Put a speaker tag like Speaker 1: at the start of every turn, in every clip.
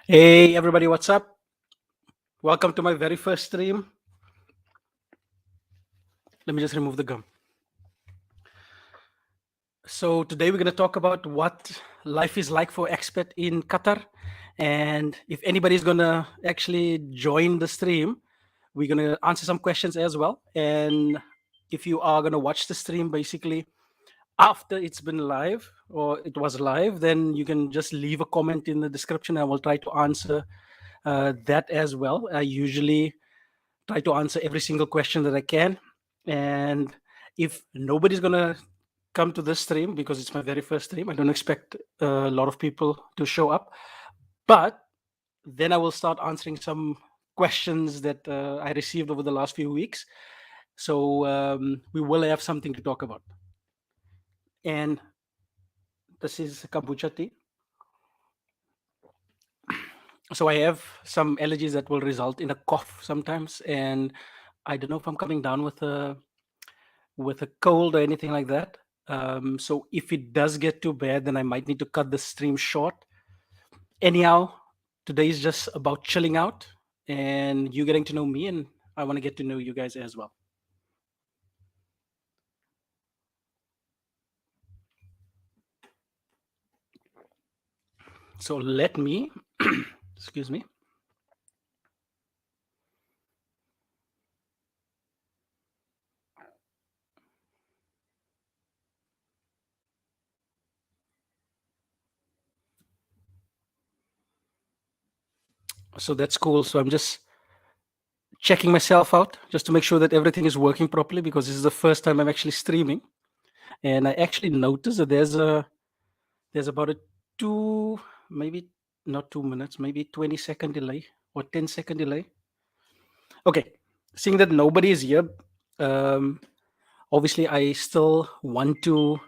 Speaker 1: Hey everybody, what's up? Welcome to my very first stream. Let me just remove the gum. So today we're going to talk about what life is like for expat in Qatar. And if anybody's going to actually join the stream, we're going to answer some questions as well. And if you are going to watch the stream, basically after it's been live or it was live, then you can just leave a comment in the description. I will try to answer that as well. I usually try to answer every single question that I can. And if nobody's gonna come to this stream because it's my very first stream, I don't expect a lot of people to show up. But then I will start answering some questions that I received over the last few weeks. So we will have something to talk about. And this is kombucha tea. So I have some allergies that will result in a cough sometimes, and I don't know if I'm coming down with a cold or anything like that. So if it does get too bad, then I might need to cut the stream short. Anyhow, today is just about chilling out and you getting to know me, and I want to get to know you guys as well. So let me, excuse me. So that's cool. So I'm just checking myself out just to make sure that everything is working properly, because this is the first time I'm actually streaming. And I actually noticed that there's about a maybe not 2 minutes, maybe 20-second delay or 10-second delay. Okay, seeing that nobody is here, obviously I still want to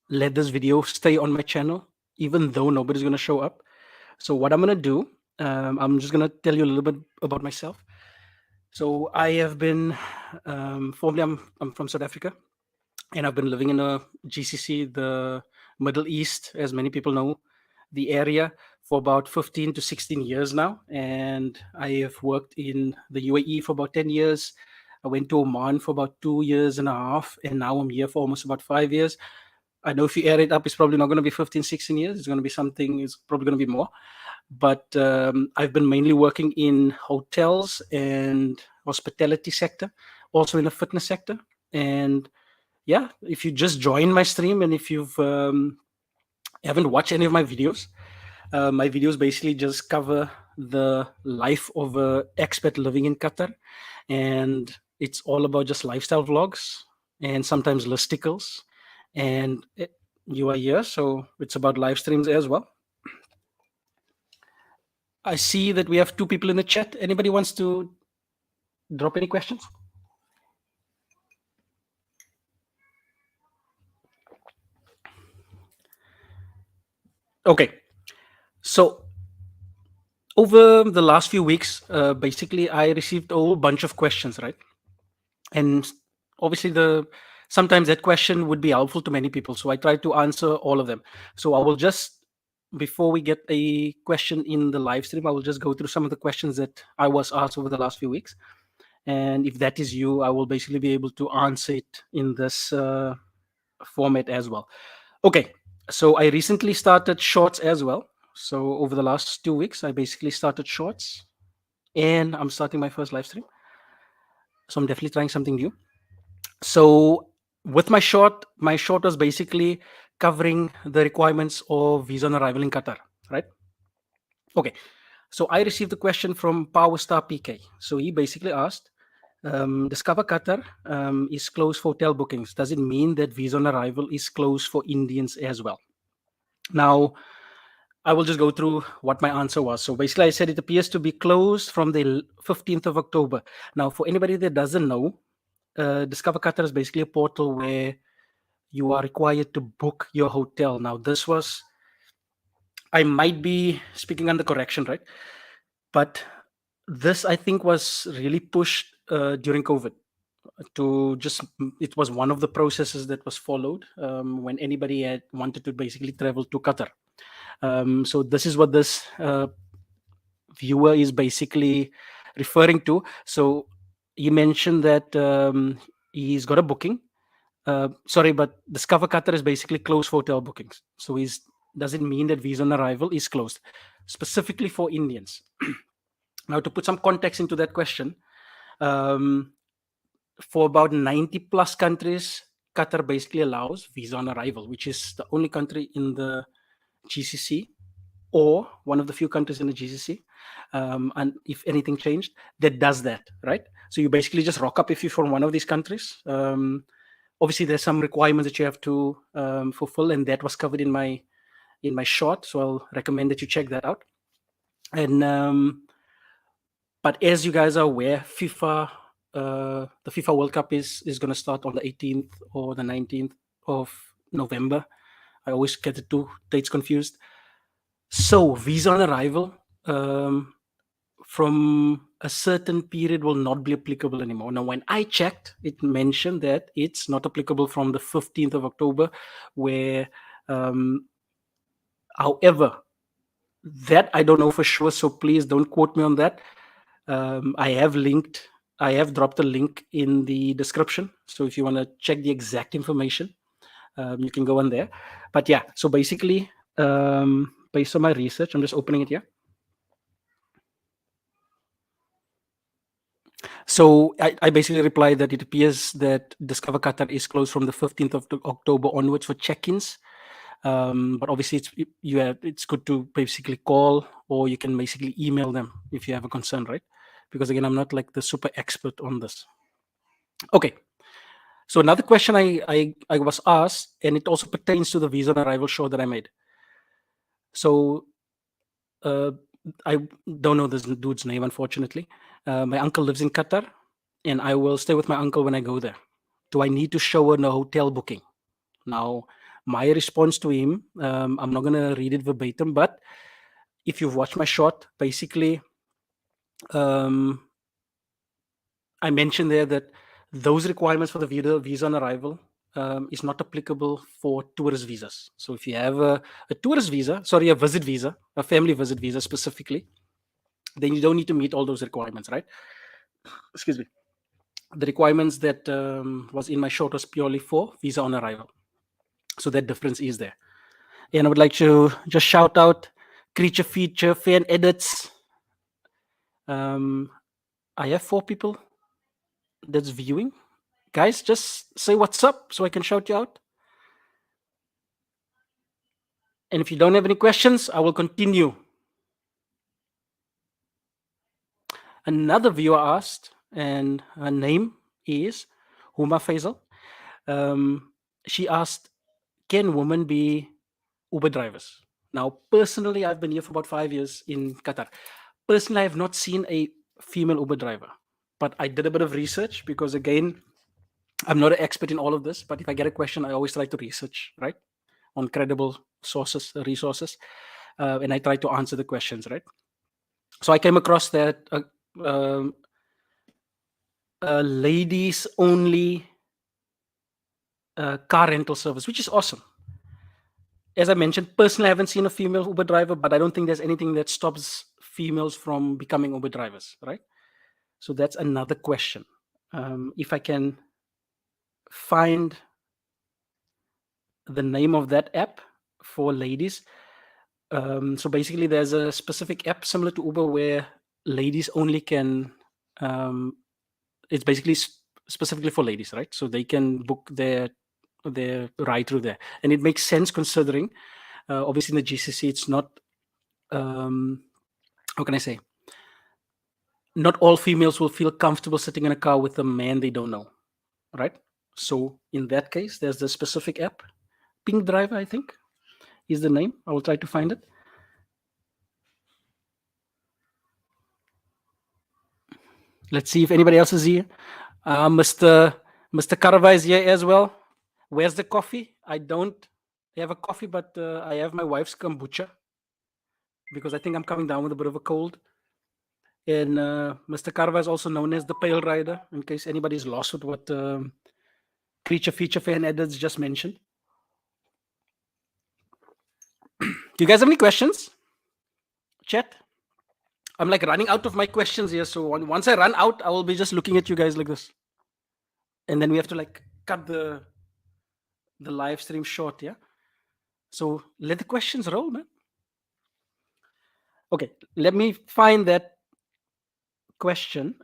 Speaker 1: let this video stay on my channel, even though nobody's going to show up. So what I'm going to do, I'm just going to tell you a little bit about myself. So I have been, formerly I'm from South Africa, and I've been living in a GCC, the Middle East, as many people know the area, for about 15 to 16 years now. And I have worked in the UAE for about 10 years. I went to Oman for about 2 years and a half, and now I'm here for almost about 5 years. I know if you add it up, it's probably not going to be 15, 16 years. It's going to be something, it's probably going to be more. But I've been mainly working in hotels and hospitality sector, also in the fitness sector. And yeah, if you just join my stream and if you've haven't watched any of my videos basically just cover the life of a expat living in Qatar, and it's all about just lifestyle vlogs and sometimes listicles. And you are here, so it's about live streams as well. I see that we have 2 people in the chat. Anybody wants to drop any questions? Okay, so over the last few weeks, basically I received a whole bunch of questions, right? And obviously sometimes that question would be helpful to many people, so I try to answer all of them. So I will just, before we get a question in the live stream, I will just go through some of the questions that I was asked over the last few weeks, and if that is you, I will basically be able to answer it in this format as well. Okay, so I recently started shorts as well. So over the last 2 weeks I basically started shorts, and I'm starting my first live stream, so I'm definitely trying something new. So with my short was basically covering the requirements of visa on arrival in Qatar, right? Okay, so I received a question from Powerstar PK. So he basically asked, Discover Qatar is closed for hotel bookings. Does it mean that visa on arrival is closed for Indians as well? Now, I will just go through what my answer was. So basically I said it appears to be closed from the 15th of October. Now, for anybody that doesn't know, Discover Qatar is basically a portal where you are required to book your hotel. Now, this was, I might be speaking under correction, right? But this, I think, was really pushed during COVID to just, it was one of the processes that was followed when anybody had wanted to basically travel to Qatar. So this is what this viewer is basically referring to. So he mentioned that he's got a booking. Sorry, but Discover Qatar is basically closed for hotel bookings. So he's doesn't mean that visa on arrival is closed, specifically for Indians. Now, to put some context into that question, for about 90 plus countries, Qatar basically allows visa on arrival, which is the only country in the GCC or one of the few countries in the GCC. And if anything changed, that does that, right? So you basically just rock up if you're from one of these countries. Obviously, there's some requirements that you have to fulfill, and that was covered in my short. So I'll recommend that you check that out. And but as you guys are aware, the FIFA World Cup is going to start on the 18th or the 19th of November. I always get the two dates confused. So visa on arrival from a certain period will not be applicable anymore. Now, when I checked, it mentioned that it's not applicable from the 15th of October, where, however, that I don't know for sure, so please don't quote me on that. I have dropped a link in the description. So if you want to check the exact information, you can go on there. But yeah, so basically, based on my research, I'm just opening it here. So I basically replied that it appears that Discover Qatar is closed from the 15th of October onwards for check-ins. But obviously, it's good to basically call, or you can basically email them if you have a concern, right? Because again, I'm not like the super expert on this. Okay. So another question I was asked, and it also pertains to the visa on arrival show that I made. So I don't know this dude's name, unfortunately. My uncle lives in Qatar, and I will stay with my uncle when I go there. Do I need to show a hotel booking? Now, my response to him, I'm not going to read it verbatim, but if you've watched my short, basically, I mentioned there that those requirements for the visa on arrival is not applicable for tourist visas. So if you have a tourist visa, a visit visa, a family visit visa specifically, then you don't need to meet all those requirements, right? Excuse me. The requirements that was in my short was purely for visa on arrival. So that difference is there. And I would like to just shout out Creature Feature Fan Edits. I have 4 people that's viewing. Guys, just say what's up so I can shout you out. And if you don't have any questions, I will continue. Another viewer asked, and her name is Huma Faisal. She asked, can women be Uber drivers? Now, personally, I've been here for about 5 years in Qatar. Personally, I have not seen a female Uber driver, but I did a bit of research because, again, I'm not an expert in all of this, but if I get a question, I always try to research, right, on credible sources, resources, and I try to answer the questions, right? So I came across that ladies only car rental service, which is awesome. As I mentioned, personally, I haven't seen a female Uber driver, but I don't think there's anything that stops females from becoming Uber drivers, right? So that's another question. If I can find the name of that app for ladies. So basically, there's a specific app similar to Uber where ladies only can. It's basically specifically for ladies, right? So they can book their ride through there, and it makes sense considering, obviously, in the GCC, it's not. How can I say? Not all females will feel comfortable sitting in a car with a man they don't know, right? So in that case, there's the specific app, Pink Driver, I think, is the name. I will try to find it. Let's see if anybody else is here. Mr. Karava is here as well. Where's the coffee? I don't have a coffee, but I have my wife's kombucha because I think I'm coming down with a bit of a cold. And Mr. Karava is also known as the Pale Rider, in case anybody's lost with what Creature Feature Fan Edits just mentioned. Do you guys have any questions? Chat? I'm like running out of my questions here. So once I run out, I will be just looking at you guys like this. And then we have to like cut the live stream short, yeah? So let the questions roll, man. Okay, let me find that question.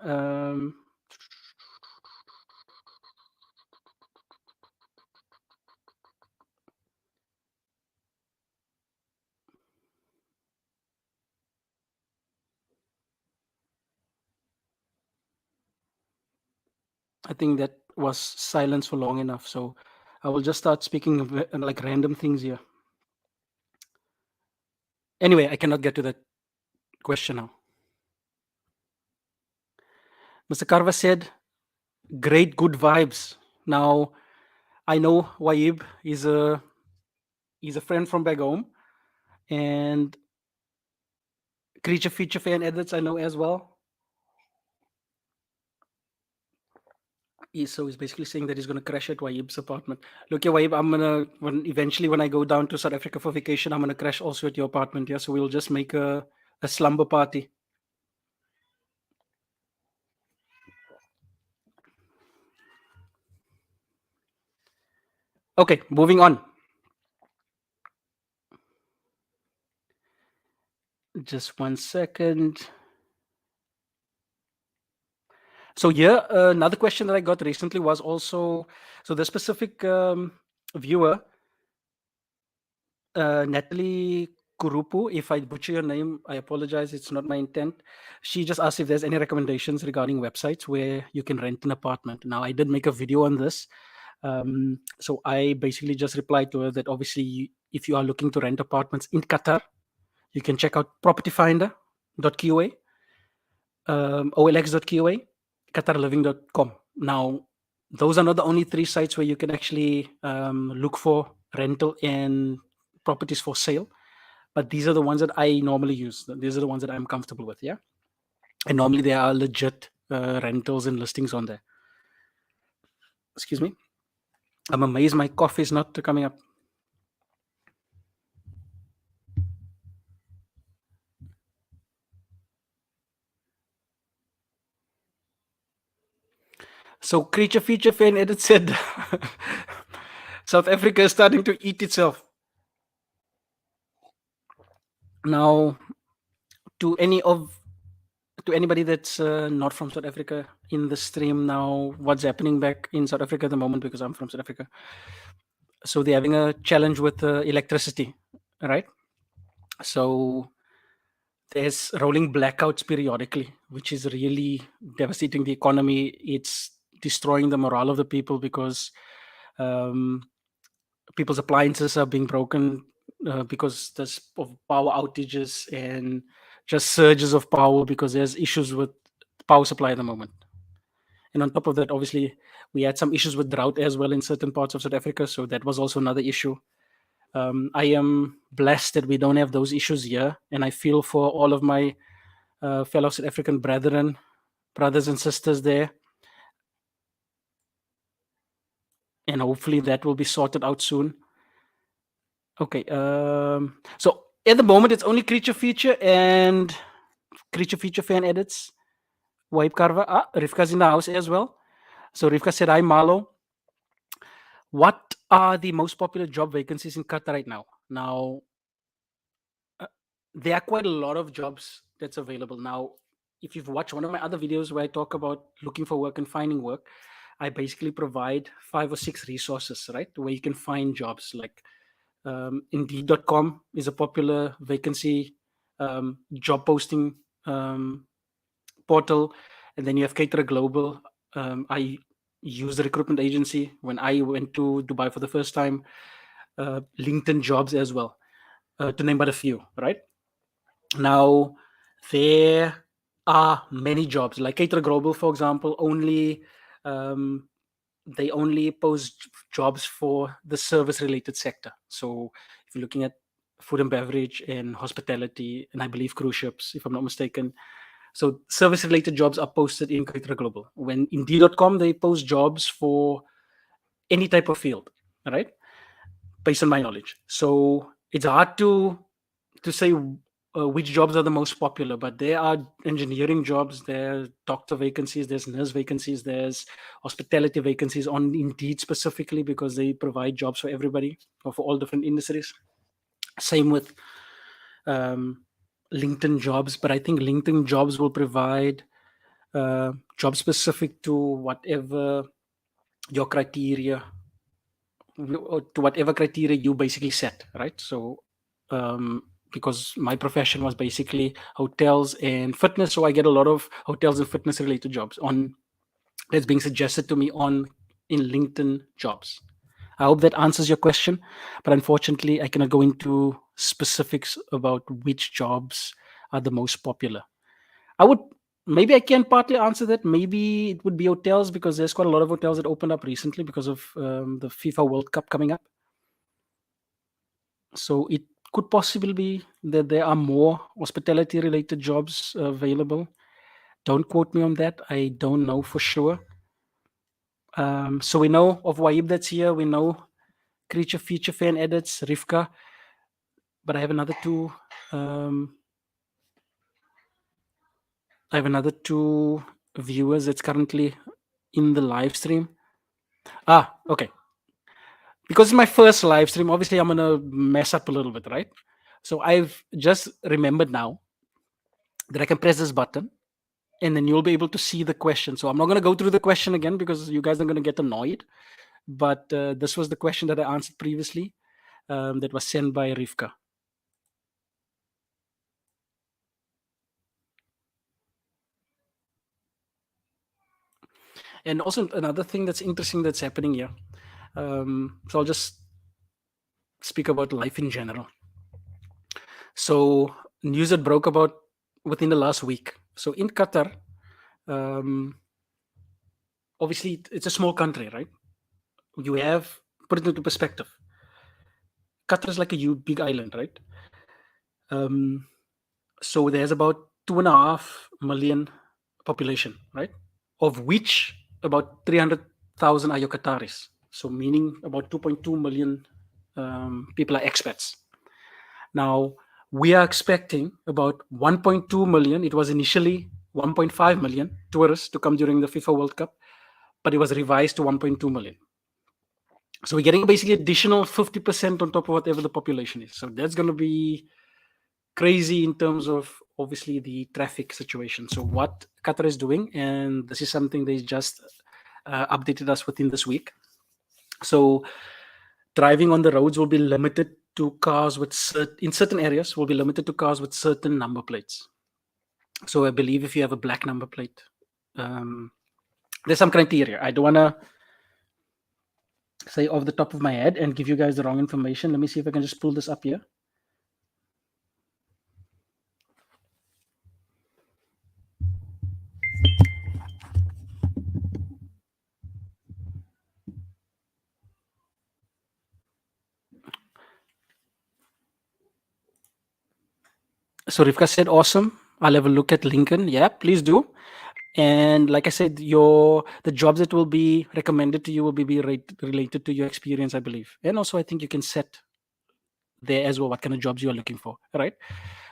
Speaker 1: I think that was silence for long enough. So I will just start speaking of, like random things here. Anyway, I cannot get to that question now. Mr. Karva said, great, good vibes. Now, I know Waib is a friend from back home, and Creature Feature Fan Edits I know as well. So he's basically saying that he's going to crash at Waib's apartment. Look, yeah, Waib, I'm gonna eventually when I go down to South Africa for vacation, I'm gonna crash also at your apartment. Yeah, so we'll just make a slumber party. Okay, moving on. Just 1 second. So here, another question that I got recently was also, so the specific viewer, Natalie Kurupu, if I butcher your name, I apologize. It's not my intent. She just asked if there's any recommendations regarding websites where you can rent an apartment. Now, I did make a video on this. So I basically just replied to her that obviously, if you are looking to rent apartments in Qatar, you can check out propertyfinder.qa, olx.qa, qatarliving.com. Now, those are not the only three sites where you can actually look for rental and properties for sale, but these are the ones that I normally use. These are the ones that I'm comfortable with, yeah. And normally there are legit rentals and listings on there. Excuse me. I'm amazed my coffee is not coming up. So Creature Feature Fan Edit said South Africa is starting to eat itself. Now, to anybody that's not from South Africa in the stream now, what's happening back in South Africa at the moment, because I'm from South Africa. So they're having a challenge with electricity, right? So there's rolling blackouts periodically, which is really devastating the economy. It's destroying the morale of the people because people's appliances are being broken because there's of power outages and just surges of power because there's issues with power supply at the moment. And on top of that, obviously, we had some issues with drought as well in certain parts of South Africa. So that was also another issue. I am blessed that we don't have those issues here. And I feel for all of my fellow South African brothers and sisters there. And hopefully that will be sorted out soon. Okay. So at the moment, it's only Creature Feature and Creature Feature Fan Edits. Waib Karva. Rivka's in the house as well. So Rivka said, hi, Marlo. What are the most popular job vacancies in Qatar right now? Now, there are quite a lot of jobs that's available. Now, if you've watched one of my other videos where I talk about looking for work and finding work, I basically provide 5 or 6 resources, right? Where you can find jobs like Indeed.com is a popular vacancy job posting portal. And then you have Caterer Global. I use the recruitment agency when I went to Dubai for the first time. LinkedIn Jobs as well, to name but a few, right? Now, there are many jobs like Caterer Global, for example, they only post jobs for the service related sector. So if you're looking at food and beverage and hospitality, and I believe cruise ships, if I'm not mistaken. So service related jobs are posted in Caterer Global. When Indeed.com, they post jobs for any type of field, right? Based on my knowledge. So it's hard to say which jobs are the most popular, but there are engineering jobs, there are doctor vacancies, there's nurse vacancies, there's hospitality vacancies on Indeed specifically because they provide jobs for everybody or for all different industries. Same with um, LinkedIn jobs, but I think LinkedIn jobs will provide jobs specific to whatever your criteria, or to whatever criteria you basically set, right? So um, because my profession was basically hotels and fitness, so I get a lot of hotels and fitness related jobs on that's being suggested to me on in LinkedIn jobs. I hope that answers your question, but unfortunately I cannot go into specifics about which jobs are the most popular. I would, maybe I can partly answer that. Maybe it would be hotels because there's quite a lot of hotels that opened up recently because of the FIFA World Cup coming up. So it could possibly be that there are more hospitality related jobs available. Don't quote me on that. I don't know for sure. So we know of Waib that's here. We know Creature Feature Fan Edits, Rivka. But I have another two. I have another two viewers that's currently in the live stream. Okay. Because it's my first live stream, obviously I'm gonna mess up a little bit, right? So I've just remembered now that I can press this button and then you'll be able to see the question. So I'm not going to go through the question again because you guys are going to get annoyed. But this was the question that I answered previously that was sent by Rivka. And also another thing that's interesting that's happening here. So I'll just speak about life in general. So news that broke about within the last week. So in Qatar, obviously it's a small country, right? You have, put it into perspective, Qatar is like a big island, right? So there's about 2.5 million population, right? Of which about 300,000 are your Qataris. So meaning about 2.2 million people are expats. Now we are expecting about 1.2 million. It was initially 1.5 million tourists to come during the FIFA World Cup, but it was revised to 1.2 million. So we're getting basically additional 50% on top of whatever the population is. So that's going to be crazy in terms of obviously the traffic situation. So what Qatar is doing, and this is something they just updated us within this week. So driving on the roads will be limited to cars with in certain areas will be limited to cars with certain number plates. So I believe if you have a black number plate, there's some criteria. I don't want to say off the top of my head and give you guys the wrong information. Let me see if I can just pull this up here. So Rivka said, awesome. I'll have a look at Lincoln. Yeah, please do. And like I said, the jobs that will be recommended to you will be related to your experience, I believe. And also, I think you can set there as well what kind of jobs you are looking for, right?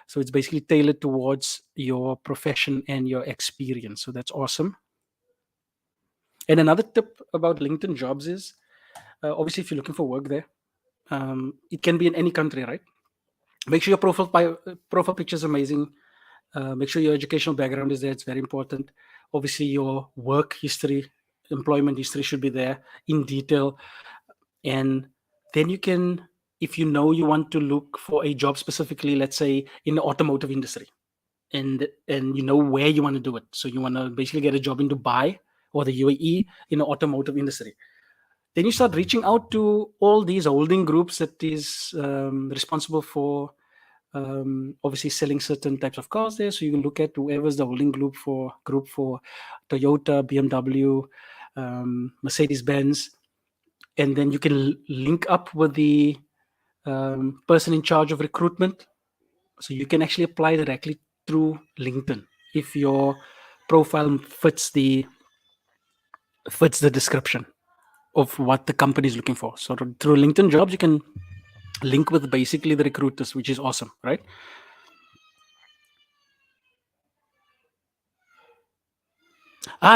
Speaker 1: So it's basically tailored towards your profession and your experience. So that's awesome. And another tip about LinkedIn jobs is obviously if you're looking for work there, it can be in any country, right? Make sure your profile picture is amazing. Make sure your educational background is there. It's very important. Obviously, your work history, employment history should be there in detail. And then you can, if you know you want to look for a job specifically, let's say in the automotive industry, and you know where you want to do it. So you want to basically get a job in Dubai or the UAE in the automotive industry. Then you start reaching out to all these holding groups that is responsible for obviously selling certain types of cars there. So you can look at whoever's the holding group for Toyota, BMW, Mercedes Benz, and then you can link up with the person in charge of recruitment. So you can actually apply directly through LinkedIn if your profile fits the description of what the company is looking for. So through LinkedIn jobs, you can link with basically the recruiters, which is awesome, right?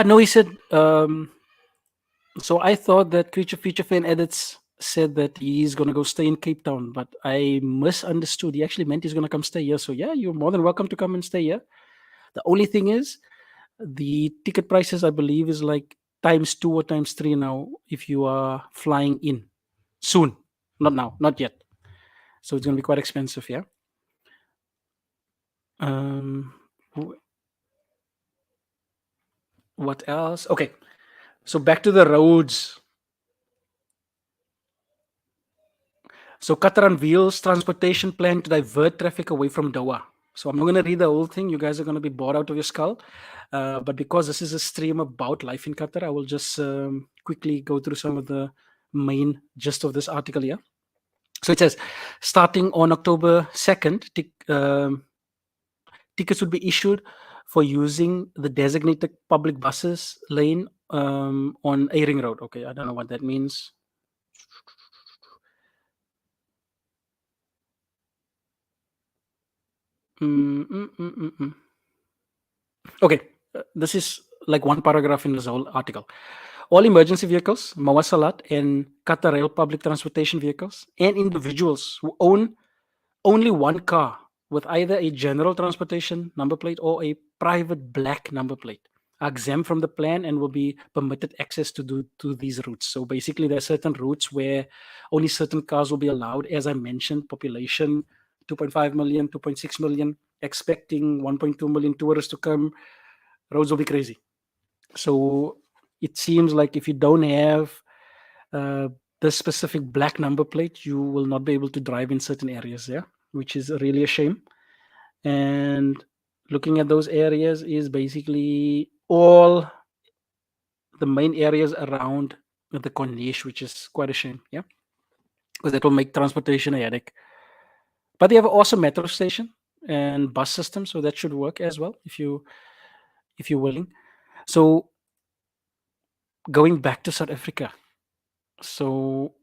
Speaker 1: No, he said. So I thought that Creature Feature Fan Edits said that he's gonna go stay in Cape Town, but I misunderstood. He actually meant he's gonna come stay here. So yeah, you're more than welcome to come and stay here. The only thing is, the ticket prices, I believe, is like times 2 or times 3 now if you are flying in soon. Not now, not yet. So it's gonna be quite expensive, yeah. Um, what else? Okay, so back to the roads. So Qatar unveils transportation plan to divert traffic away from Doha. So I'm not going to read the whole thing. You guys are going to be bored out of your skull. But because this is a stream about life in Qatar, I will just quickly go through some of the main gist of this article here. So it says, starting on October 2nd, tickets would be issued for using the designated public buses lane on A Ring Road. Okay, I don't know what that means. Okay, this is like one paragraph in this whole article. All emergency vehicles, Mawasalat, and Qatar Rail public transportation vehicles, and individuals who own only one car with either a general transportation number plate or a private black number plate are exempt from the plan and will be permitted access to these routes. So basically, there are certain routes where only certain cars will be allowed. As I mentioned, population 2.5 million, 2.6 million, expecting 1.2 million tourists to come. Roads will be crazy. So it seems like if you don't have uh, the specific black number plate, you will not be able to drive in certain areas, yeah, which is really a shame. And looking at those areas is basically all the main areas around the Corniche, which is quite a shame, yeah, because that will make transportation a headache. But they have an awesome metro station and bus system, so that should work as well if you're willing. So going back to South Africa, so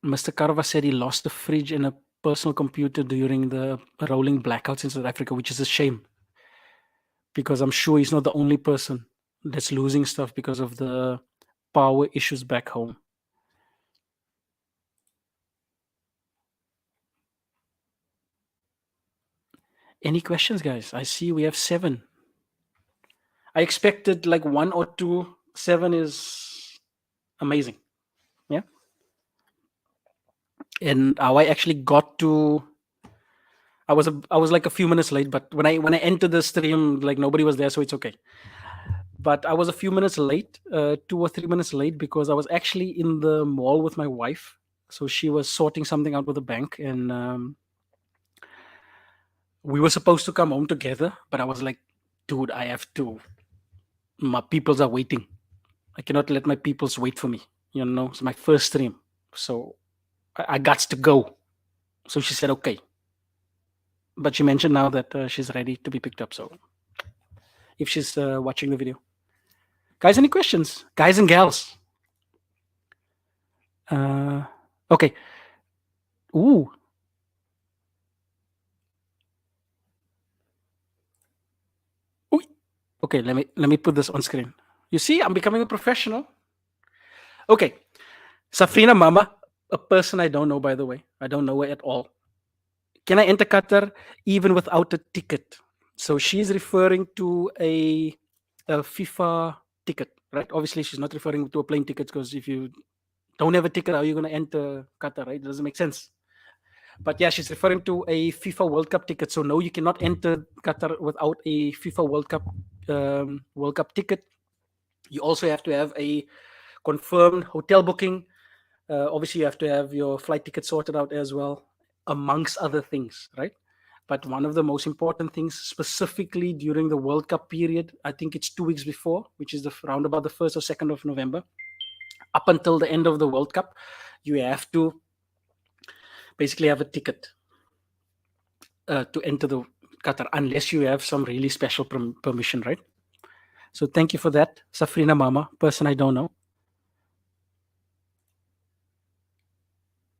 Speaker 1: Mr. Karva said he lost the fridge and a personal computer during the rolling blackouts in South Africa, which is a shame because I'm sure he's not the only person that's losing stuff because of the power issues back home. Any questions, guys? I see we have 7. I expected like 1 or 2. 7 is amazing. Yeah. And how I actually got to I was like a few minutes late, but when I entered the stream, like nobody was there, so it's okay. But I was a few minutes late, 2 or 3 minutes late, because I was actually in the mall with my wife. So she was sorting something out with the bank, and we were supposed to come home together. But I was like, dude, I have to. My peoples are waiting. I cannot let my peoples wait for me. You know, it's my first stream, so I got to go. So she said, okay. But she mentioned now that she's ready to be picked up. So if she's watching the video. Guys, any questions? Guys and gals? Okay. Ooh. Ooh. Okay, let me put this on screen. You see, I'm becoming a professional. Okay. Safrina Mama, a person I don't know, by the way. I don't know her at all. Can I enter Qatar even without a ticket? So she's referring to a FIFA ticket, right? Obviously, she's not referring to a plane ticket because if you don't have a ticket, how are you going to enter Qatar, right? It doesn't make sense. But yeah, she's referring to a FIFA World Cup ticket. So no, you cannot enter Qatar without a FIFA World Cup ticket. You also have to have a confirmed hotel booking. Obviously, you have to have your flight ticket sorted out as well, amongst other things, right? But one of the most important things, specifically during the World Cup period, I think it's 2 weeks before, which is the round about the 1st or 2nd of November, up until the end of the World Cup, you have to basically have a ticket to enter the Qatar, unless you have some really special permission, right? So thank you for that, Safrina Mama, person I don't know.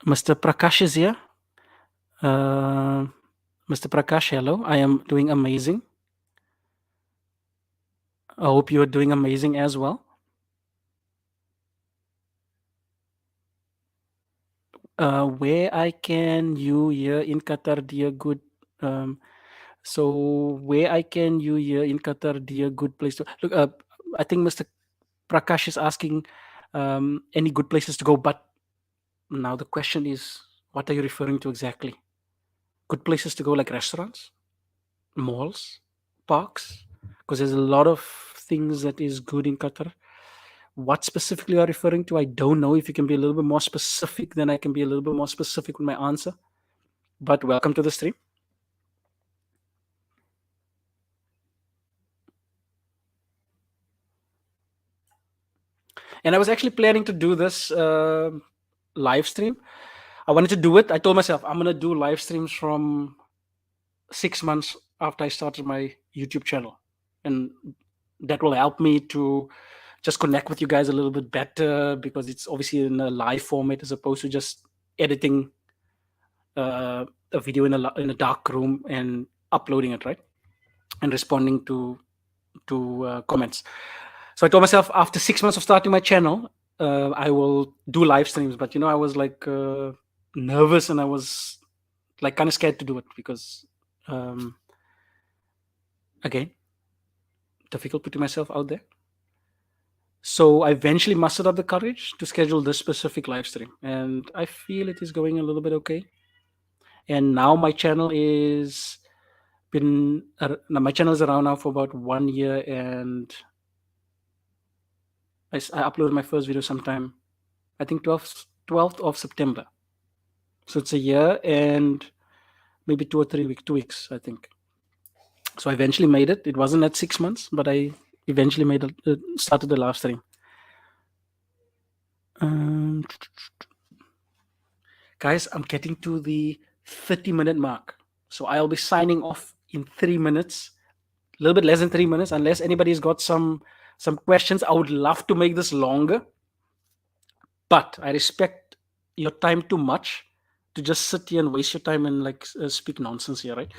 Speaker 1: Mr. Prakash is here. Uh, Mr. Prakash, hello. I am doing amazing. I hope you are doing amazing as well. Where I can you here in Qatar, dear good. Um, so where I can you here in Qatar, dear good place to look. I think Mr. Prakash is asking any good places to go, but now the question is, what are you referring to exactly? Good places to go, like restaurants, malls, parks, because there's a lot of things that is good in Qatar. What specifically you are referring to, I don't know. If you can be a little bit more specific, then I can be a little bit more specific with my answer. But welcome to the stream. And I was actually planning to do this live stream. I wanted to do it. I told myself I'm gonna do live streams from 6 months after I started my YouTube channel, and that will help me to just connect with you guys a little bit better, because it's obviously in a live format as opposed to just editing a video in a dark room and uploading it, right, and responding to comments. So I told myself after 6 months of starting my channel, I will do live streams. But I was like nervous, and I was like kind of scared to do it because, again, difficult putting myself out there. So I eventually mustered up the courage to schedule this specific live stream, and I feel it is going a little bit okay. And now my channel is my channel is around now for about 1 year, and I uploaded my first video sometime, I think 12th of September. So it's a year and maybe 2 weeks, I think. So I eventually made it. It wasn't at 6 months, but I eventually started the live stream. Guys, I'm getting to the 30-minute mark. So I'll be signing off in 3 minutes, a little bit less than 3 minutes, unless anybody's got some questions. I would love to make this longer, but I respect your time too much to just sit here and waste your time and like speak nonsense here, right?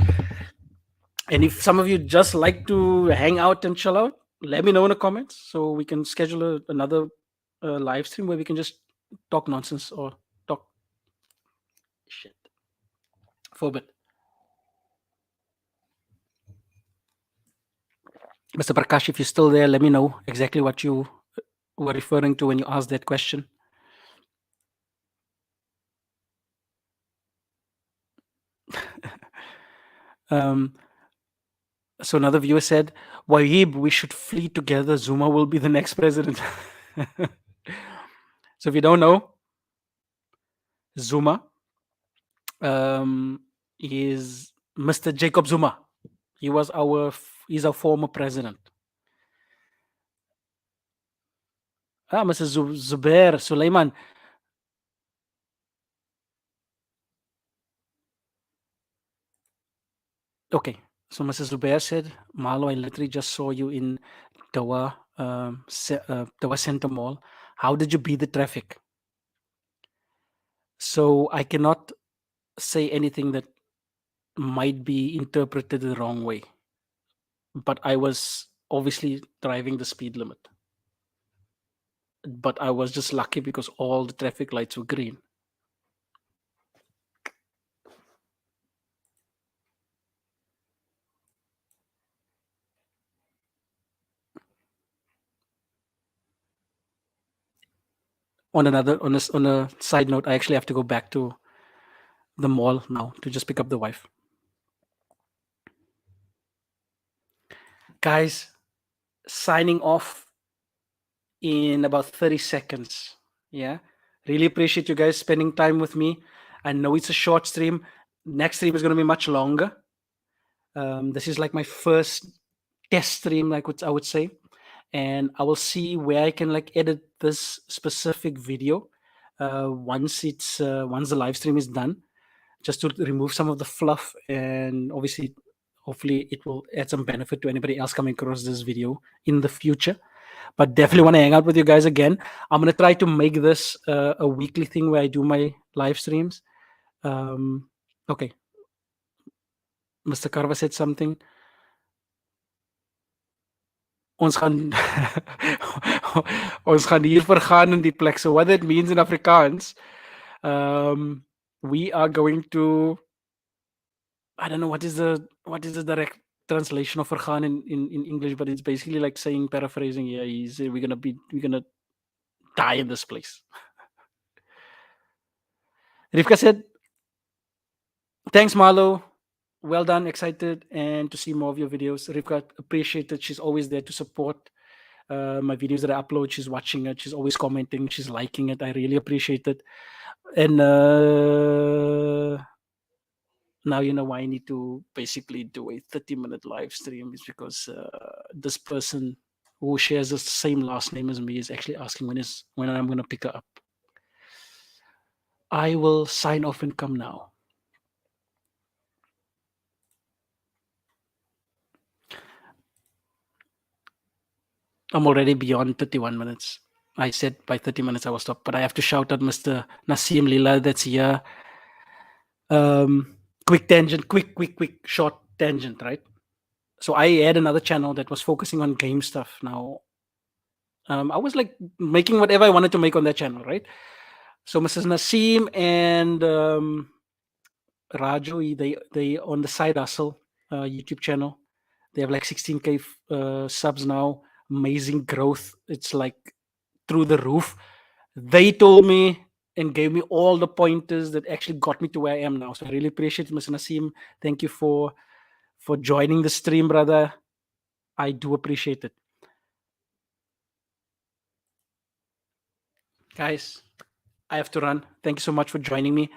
Speaker 1: And if some of you just like to hang out and chill out, let me know in the comments so we can schedule another live stream where we can just talk nonsense or talk shit for a bit. Mr. Prakash, if you're still there, let me know exactly what you were referring to when you asked that question. So another viewer said, Wahib, we should flee together. Zuma will be the next president. So if you don't know, Zuma is Mr. Jacob Zuma. He's our former president. Mr. Zubair Sulaiman. Okay, so Mr. Zubair said, Malo, I literally just saw you in Dawa Center Mall. How did you beat the traffic? So I cannot say anything that might be interpreted the wrong way, but I was obviously driving the speed limit. But I was just lucky because all the traffic lights were green. On a side note, I actually have to go back to the mall now to just pick up the wife. Guys, signing off in about 30 seconds. Yeah, really appreciate you guys spending time with me. I know it's a short stream. Next stream is going to be much longer. This is like my first test stream, like what I would say, and I will see where I can like edit this specific video once the live stream is done, just to remove some of the fluff, and obviously hopefully it will add some benefit to anybody else coming across this video in the future. but definitely want to hang out with you guys again. I'm going to try to make this a weekly thing where I do my live streams. Okay, Mr. Karva said something. Ons gaan ons gaan hier vergaan in die plek. So what that means in Afrikaans, we are going to, I don't know what is the direct translation of vergaan in English, but it's basically like saying, paraphrasing, yeah, we're gonna die in this place. Rivka said, thanks, Marlo. Well done, excited, and to see more of your videos. Rivka, appreciate it. She's always there to support my videos that I upload. She's watching it. She's always commenting. She's liking it. I really appreciate it. And now you know why I need to basically do a 30-minute live stream, is because this person who shares the same last name as me is actually asking when I'm going to pick her up. I will sign off and come now. I'm already beyond 31 minutes. I said by 30 minutes I will stop, but I have to shout out Mr. Nasim Lila that's here. Quick tangent, quick, short tangent, right? So I had another channel that was focusing on game stuff. Now, I was like making whatever I wanted to make on that channel, right? So Mrs. Nasim and Raju, they on the side hustle YouTube channel. They have like 16K subs now. Amazing growth. It's like through the roof. They told me and gave me all the pointers that actually got me to where I am now. So I really appreciate it, Mr. Nasim. Thank you for joining the stream, brother. I do appreciate it. Guys, I have to run. Thank you so much for joining me.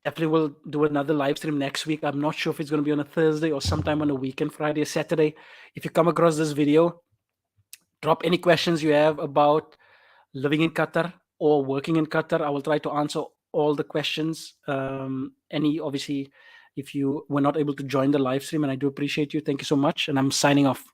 Speaker 1: Definitely will do another live stream next week. I'm not sure if it's going to be on a Thursday or sometime on a weekend, Friday or Saturday. If you come across this video, drop any questions you have about living in Qatar or working in Qatar. I will try to answer all the questions. Obviously, if you were not able to join the live stream, and I do appreciate you, thank you so much. And I'm signing off.